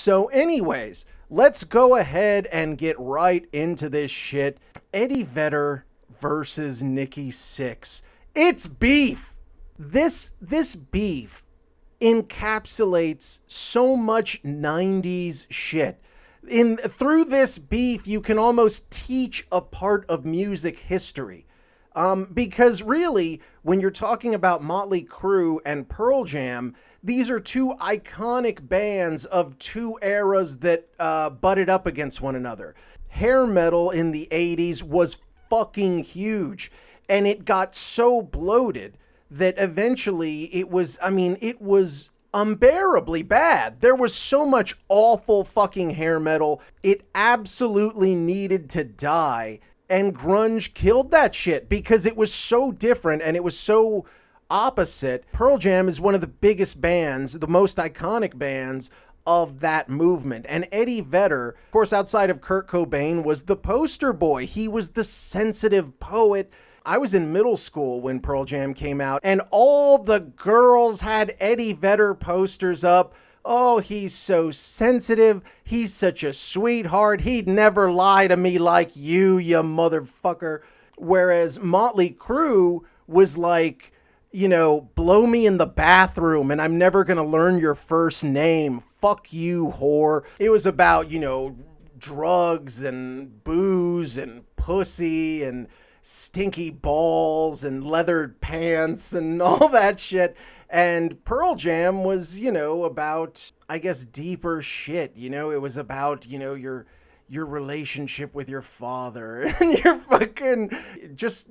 So anyways, let's go ahead and get right into this shit. Eddie Vedder versus Nikki Sixx. It's beef. This beef encapsulates so much 90s shit. Through this beef, you can almost teach a part of music history. Because really, when you're talking about Motley Crue and Pearl Jam, these are two iconic bands of two eras that butted up against one another. Hair metal in the 80s was fucking huge, and it got so bloated that eventually it was unbearably bad. There was so much awful fucking hair metal. It absolutely needed to die. And grunge killed that shit because it was so different and it was so opposite. Pearl Jam is one of the biggest bands, the most iconic bands of that movement. And Eddie Vedder, of course, outside of Kurt Cobain, was the poster boy. He was the sensitive poet. I was in middle school when Pearl Jam came out, and all the girls had Eddie Vedder posters up. Oh, he's so sensitive. He's such a sweetheart. He'd never lie to me like you motherfucker. Whereas Motley Crue was like, blow me in the bathroom and I'm never going to learn your first name. Fuck you, whore. It was about, drugs and booze and pussy and stinky balls and leathered pants and all that shit. And Pearl Jam was, about, I guess, deeper shit. It was about, your relationship with your father and your fucking just,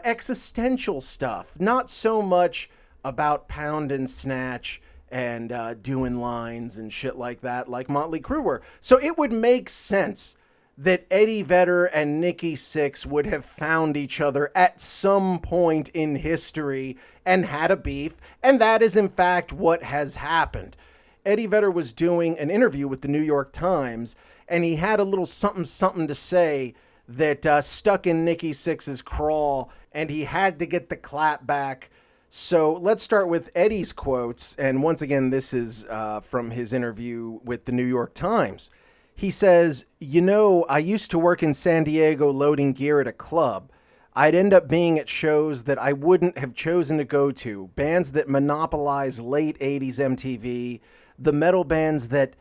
existential stuff. Not so much about pound and snatch and doing lines and shit like that, like Motley Crue were. So it would make sense that Eddie Vedder and Nikki Sixx would have found each other at some point in history and had a beef, and that is in fact what has happened. Eddie Vedder was doing an interview with the New York Times, and he had a little something to say that stuck in Nikki Sixx's craw, and he had to get the clap back. So let's start with Eddie's quotes, and once again, this is from his interview with the New York Times. He says, I used to work in San Diego loading gear at a club. I'd end up being at shows that I wouldn't have chosen to go to, bands that monopolize late 80s MTV, the metal bands that,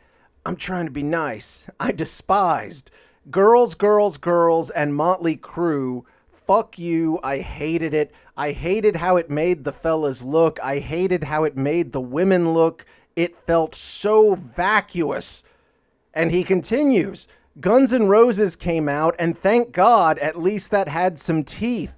I'm trying to be nice, I despised. Girls, Girls, Girls, and Motley Crue. Fuck you, I hated it. I hated how it made the fellas look. I hated how it made the women look. It felt so vacuous. And he continues, Guns N' Roses came out, and thank God, at least that had some teeth.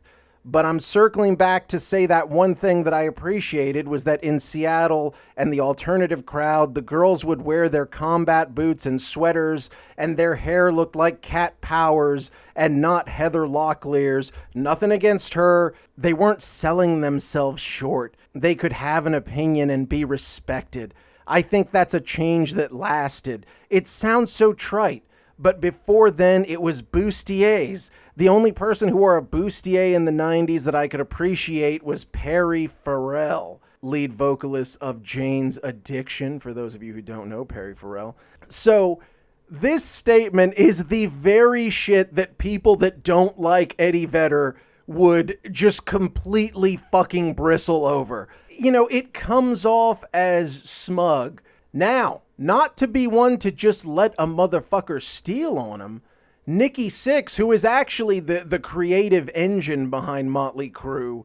But I'm circling back to say that one thing that I appreciated was that in Seattle and the alternative crowd, the girls would wear their combat boots and sweaters, and their hair looked like Cat Powers and not Heather Locklear's. Nothing against her. They weren't selling themselves short. They could have an opinion and be respected. I think that's a change that lasted. It sounds so trite, but before then it was bustiers. The only person who wore a bustier in the 90s that I could appreciate was Perry Farrell, lead vocalist of Jane's Addiction, for those of you who don't know Perry Farrell. So this statement is the very shit that people that don't like Eddie Vedder would just completely fucking bristle over. It comes off as smug. Now, not to be one to just let a motherfucker steal on him, Nikki Sixx, who is actually the creative engine behind Motley Crue,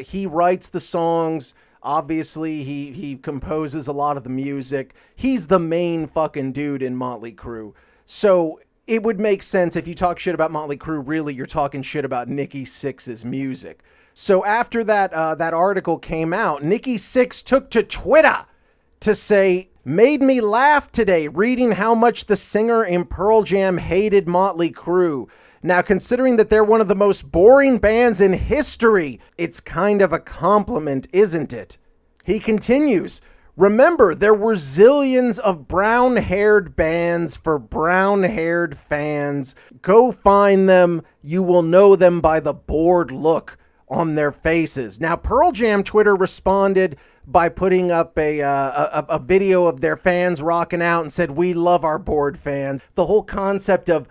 he writes the songs. Obviously, he composes a lot of the music. He's the main fucking dude in Motley Crue. So it would make sense if you talk shit about Motley Crue, really you're talking shit about Nikki Sixx's music. So after that article came out, Nikki Sixx took to Twitter to say, made me laugh today reading how much the singer in Pearl Jam hated Motley Crue. Now, considering that they're one of the most boring bands in history, it's kind of a compliment, isn't it? He continues, remember, there were zillions of brown-haired bands for brown-haired fans. Go find them. You will know them by the bored look. on their faces. Now, Pearl Jam Twitter responded by putting up a video of their fans rocking out and said, "We love our bored fans." The whole concept of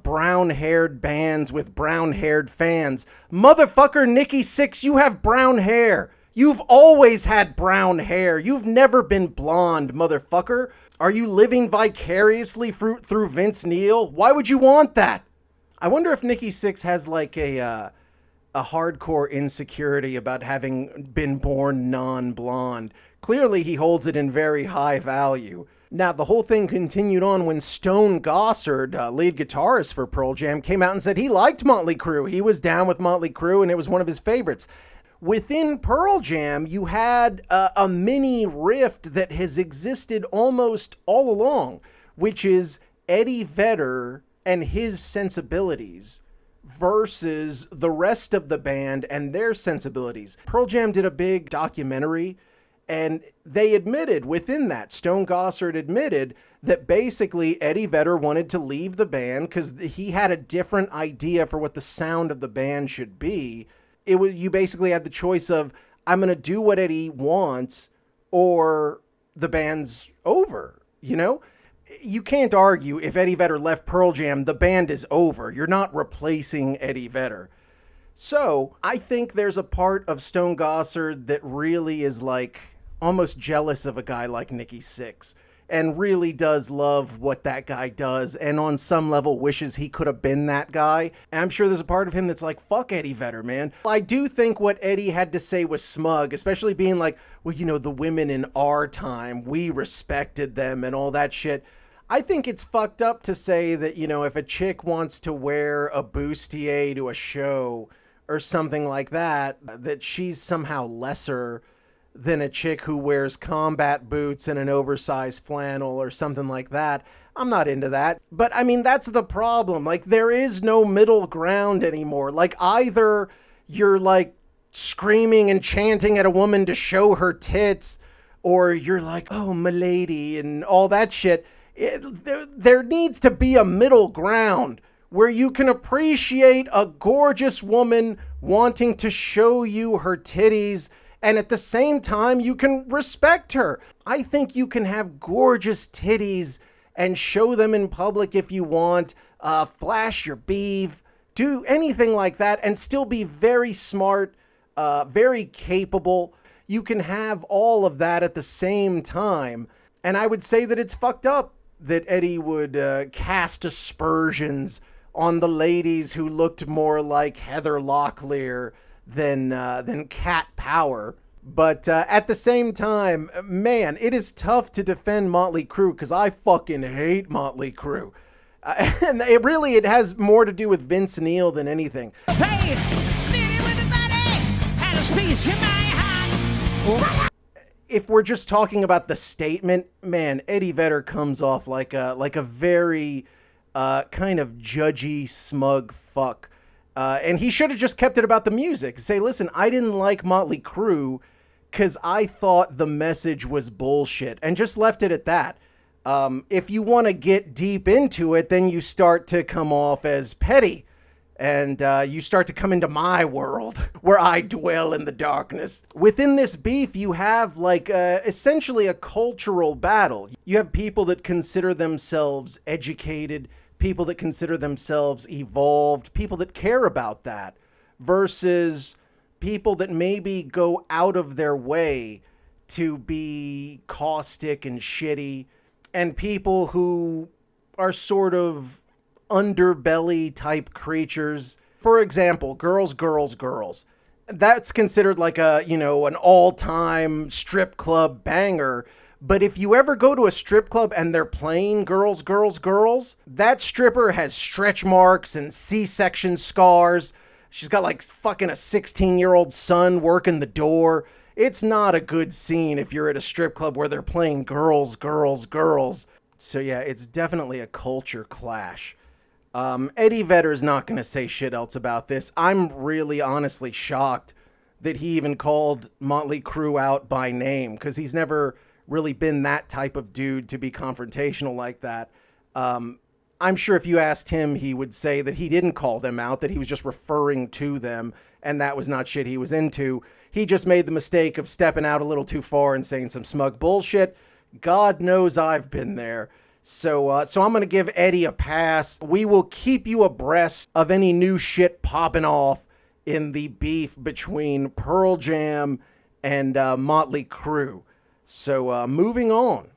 brown-haired bands with brown-haired fans. Motherfucker, Nikki Sixx, you have brown hair. You've always had brown hair. You've never been blonde, motherfucker. Are you living vicariously through Vince Neil? Why would you want that? I wonder if Nikki Sixx has like a hardcore insecurity about having been born non-blonde. Clearly, he holds it in very high value. Now, the whole thing continued on when Stone Gossard, lead guitarist for Pearl Jam, came out and said he liked Motley Crue. He was down with Motley Crue, and it was one of his favorites. Within Pearl Jam, you had a mini rift that has existed almost all along, which is Eddie Vedder and his sensibilities versus the rest of the band and their sensibilities. Pearl Jam did a big documentary, and they admitted within that, Stone Gossard admitted that basically Eddie Vedder wanted to leave the band because he had a different idea for what the sound of the band should be. You basically had the choice of, I'm going to do what Eddie wants, or the band's over, you know? You can't argue if Eddie Vedder left Pearl Jam, the band is over. You're not replacing Eddie Vedder. So I think there's a part of Stone Gossard that really is like almost jealous of a guy like Nikki Sixx and really does love what that guy does, and on some level wishes he could have been that guy. And I'm sure there's a part of him that's like, fuck Eddie Vedder, man. I do think what Eddie had to say was smug, especially being like, well, you know, the women in our time, we respected them and all that shit. I think it's fucked up to say that, you know, if a chick wants to wear a bustier to a show or something like that, that she's somehow lesser than a chick who wears combat boots and an oversized flannel or something like that. I'm not into that. But I mean, that's the problem. Like, there is no middle ground anymore. Like, either you're like screaming and chanting at a woman to show her tits, or you're like, oh, milady, and all that shit. There needs to be a middle ground where you can appreciate a gorgeous woman wanting to show you her titties, and at the same time, you can respect her. I think you can have gorgeous titties and show them in public if you want, flash your beef, do anything like that, and still be very smart, very capable. You can have all of that at the same time. And I would say that it's fucked up that Eddie would cast aspersions on the ladies who looked more like Heather Locklear than Cat Power. But at the same time, man, it is tough to defend Motley Crue because I fucking hate Motley Crue. And it has more to do with Vince Neil than anything. Paid, with the body, had a speech in my heart. If we're just talking about the statement, man, Eddie Vedder comes off like a very kind of judgy, smug fuck. And he should have just kept it about the music. Say, listen, I didn't like Motley Crue because I thought the message was bullshit, and just left it at that. If you want to get deep into it, then you start to come off as petty, and you start to come into my world where I dwell in the darkness. Within this beef, you have like essentially a cultural battle. You have people that consider themselves educated, people that consider themselves evolved, people that care about that, versus people that maybe go out of their way to be caustic and shitty, and people who are sort of underbelly type creatures. For example, girls. That's considered like an all-time strip club banger. But if you ever go to a strip club and they're playing girls, that stripper has stretch marks and C-section scars. She's got like fucking a 16-year-old son working the door. It's not a good scene if you're at a strip club where they're playing girls. So yeah, it's definitely a culture clash. Eddie Vedder's not going to say shit else about this. I'm really honestly shocked that he even called Motley Crue out by name, because he's never really been that type of dude to be confrontational like that. I'm sure if you asked him, he would say that he didn't call them out, that he was just referring to them and that was not shit he was into. He just made the mistake of stepping out a little too far and saying some smug bullshit. God knows I've been there. So I'm going to give Eddie a pass. We will keep you abreast of any new shit popping off in the beef between Pearl Jam and Motley Crue. So moving on.